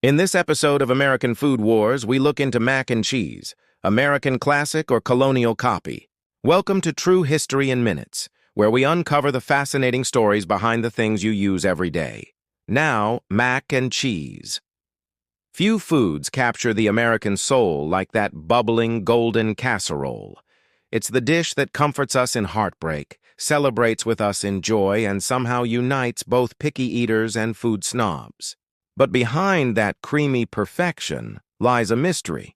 In this episode of American Food Wars, we look into mac and cheese, American classic or colonial copy. Welcome to True History in Minutes, where we uncover the fascinating stories behind the things you use every day. Now, mac and cheese. Few foods capture the American soul like that bubbling golden casserole. It's the dish that comforts us in heartbreak, celebrates with us in joy, and somehow unites both picky eaters and food snobs. But behind that creamy perfection lies a mystery.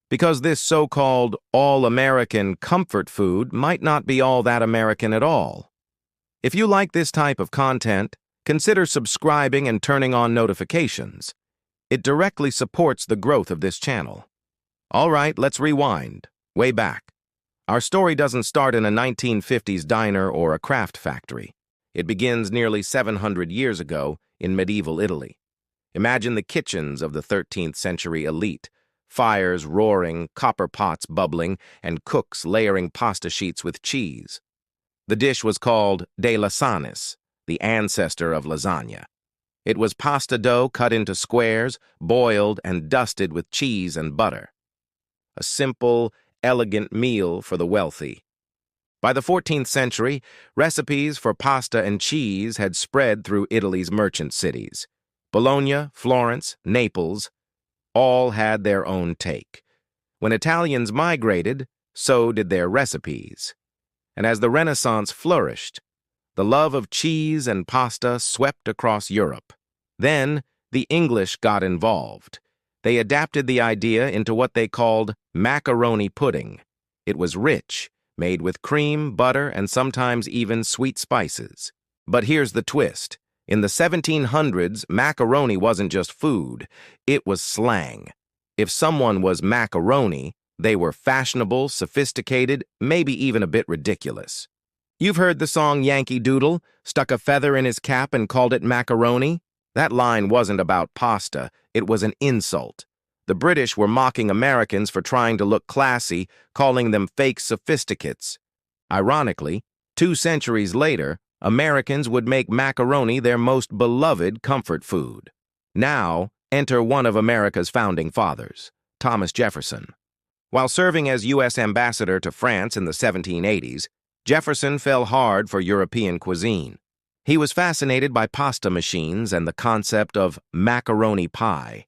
Because this so-called all-American comfort food might not be all that American at all. If you like this type of content, consider subscribing and turning on notifications. It directly supports the growth of this channel. All right, let's rewind. Way back. Our story doesn't start in a 1950s diner or a Kraft factory. It begins nearly 700 years ago in medieval Italy. Imagine the kitchens of the 13th century elite, fires roaring, copper pots bubbling, and cooks layering pasta sheets with cheese. The dish was called de lasanis, the ancestor of lasagna. It was pasta dough cut into squares, boiled, and dusted with cheese and butter. A simple, elegant meal for the wealthy. By the 14th century, recipes for pasta and cheese had spread through Italy's merchant cities. Bologna, Florence, Naples, all had their own take. When Italians migrated, so did their recipes. And as the Renaissance flourished, the love of cheese and pasta swept across Europe. Then, the English got involved. They adapted the idea into what they called macaroni pudding. It was rich, made with cream, butter, and sometimes even sweet spices. But here's the twist. In the 1700s, macaroni wasn't just food, it was slang. If someone was macaroni, they were fashionable, sophisticated, maybe even a bit ridiculous. You've heard the song Yankee Doodle, stuck a feather in his cap and called it macaroni? That line wasn't about pasta, it was an insult. The British were mocking Americans for trying to look classy, calling them fake sophisticates. Ironically, 2 centuries later, Americans would make macaroni their most beloved comfort food. Now, enter one of America's founding fathers, Thomas Jefferson. While serving as U.S. ambassador to France in the 1780s, Jefferson fell hard for European cuisine. He was fascinated by pasta machines and the concept of macaroni pie.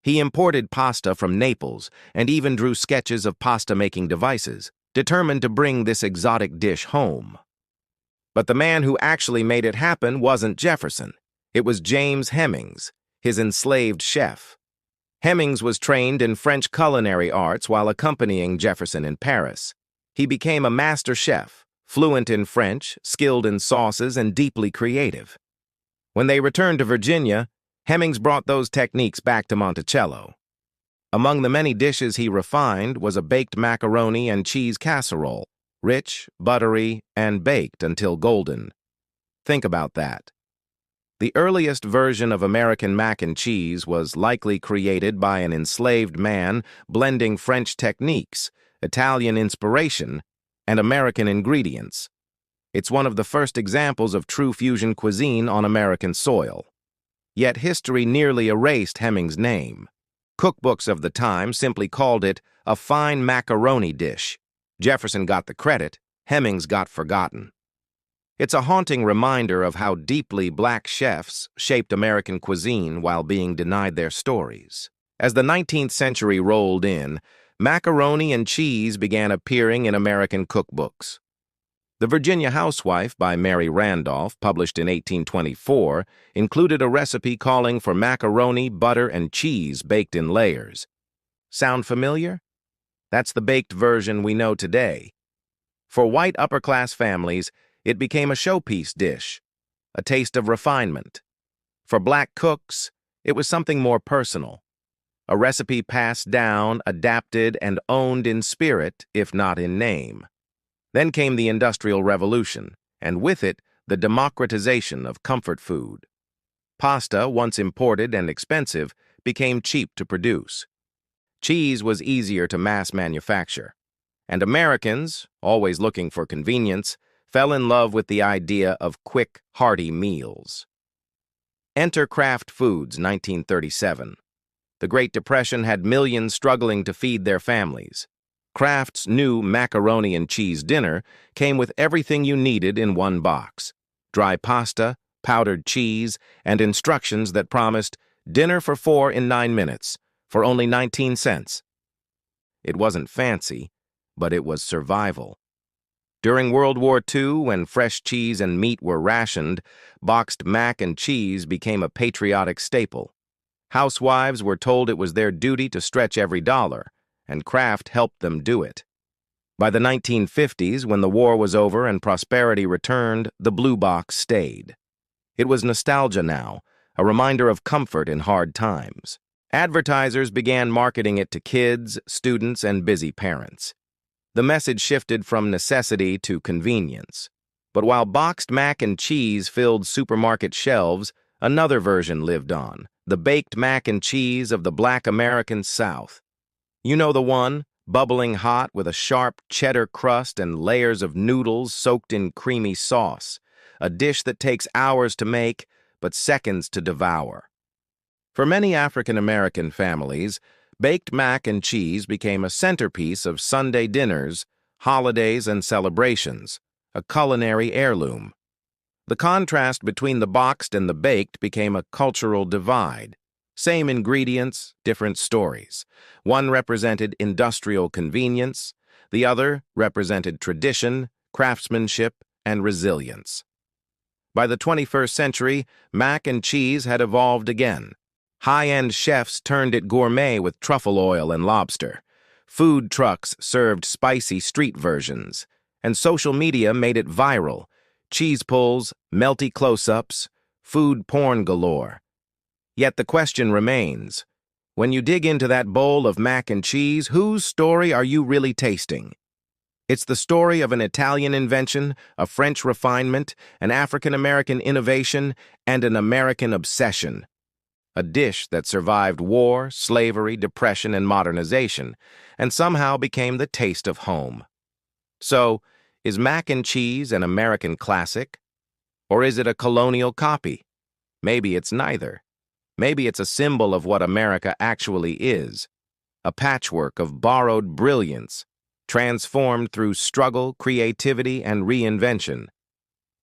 He imported pasta from Naples and even drew sketches of pasta-making devices, determined to bring this exotic dish home. But the man who actually made it happen wasn't Jefferson. It was James Hemings, his enslaved chef. Hemings was trained in French culinary arts while accompanying Jefferson in Paris. He became a master chef, fluent in French, skilled in sauces, and deeply creative. When they returned to Virginia, Hemings brought those techniques back to Monticello. Among the many dishes he refined was a baked macaroni and cheese casserole, rich, buttery, and baked until golden. Think about that. The earliest version of American mac and cheese was likely created by an enslaved man blending French techniques, Italian inspiration, and American ingredients. It's one of the first examples of true fusion cuisine on American soil. Yet history nearly erased Hemings' name. Cookbooks of the time simply called it a fine macaroni dish. Jefferson got the credit, Hemings got forgotten. It's a haunting reminder of how deeply black chefs shaped American cuisine while being denied their stories. As the 19th century rolled in, macaroni and cheese began appearing in American cookbooks. The Virginia Housewife by Mary Randolph, published in 1824, included a recipe calling for macaroni, butter, and cheese baked in layers. Sound familiar? That's the baked version we know today. For white upper-class families, it became a showpiece dish, a taste of refinement. For black cooks, it was something more personal, a recipe passed down, adapted, and owned in spirit, if not in name. Then came the Industrial Revolution, and with it, the democratization of comfort food. Pasta, once imported and expensive, became cheap to produce. Cheese was easier to mass manufacture, and Americans, always looking for convenience, fell in love with the idea of quick, hearty meals. Enter Kraft Foods, 1937, The Great Depression had millions struggling to feed their families. Kraft's new macaroni and cheese dinner came with everything you needed in one box: dry pasta, powdered cheese, and instructions that promised dinner for 4 in 9 minutes for only 19 cents. It wasn't fancy, but it was survival. During World War II, when fresh cheese and meat were rationed, boxed mac and cheese became a patriotic staple. Housewives were told it was their duty to stretch every dollar, and Kraft helped them do it. By the 1950s, when the war was over and prosperity returned, the blue box stayed. It was nostalgia now, a reminder of comfort in hard times. Advertisers began marketing it to kids, students, and busy parents. The message shifted from necessity to convenience. But while boxed mac and cheese filled supermarket shelves, another version lived on: the baked mac and cheese of the Black American South. You know the one, bubbling hot with a sharp cheddar crust and layers of noodles soaked in creamy sauce, a dish that takes hours to make but seconds to devour. For many African American families, baked mac and cheese became a centerpiece of Sunday dinners, holidays, and celebrations, a culinary heirloom. The contrast between the boxed and the baked became a cultural divide. Same ingredients, different stories. One represented industrial convenience, the other represented tradition, craftsmanship, and resilience. By the 21st century, mac and cheese had evolved again. High-end chefs turned it gourmet with truffle oil and lobster. Food trucks served spicy street versions, and social media made it viral. Cheese pulls, melty close-ups, food porn galore. Yet the question remains: when you dig into that bowl of mac and cheese, whose story are you really tasting? It's the story of an Italian invention, a French refinement, an African-American innovation, and an American obsession. A dish that survived war, slavery, depression, and modernization, and somehow became the taste of home. So, is mac and cheese an American classic? Or is it a colonial copy? Maybe it's neither. Maybe it's a symbol of what America actually is: a patchwork of borrowed brilliance, transformed through struggle, creativity, and reinvention.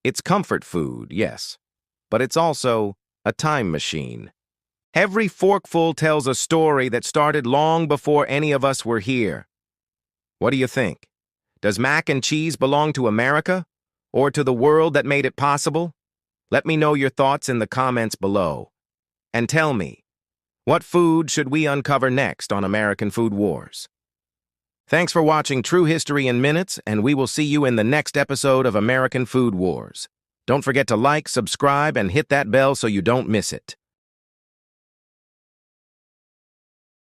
It's comfort food, yes, but it's also a time machine. Every forkful tells a story that started long before any of us were here. What do you think? Does mac and cheese belong to America, or to the world that made it possible? Let me know your thoughts in the comments below. And tell me, what food should we uncover next on American Food Wars? Thanks for watching True History in Minutes, and we will see you in the next episode of American Food Wars. Don't forget to like, subscribe, and hit that bell so you don't miss it.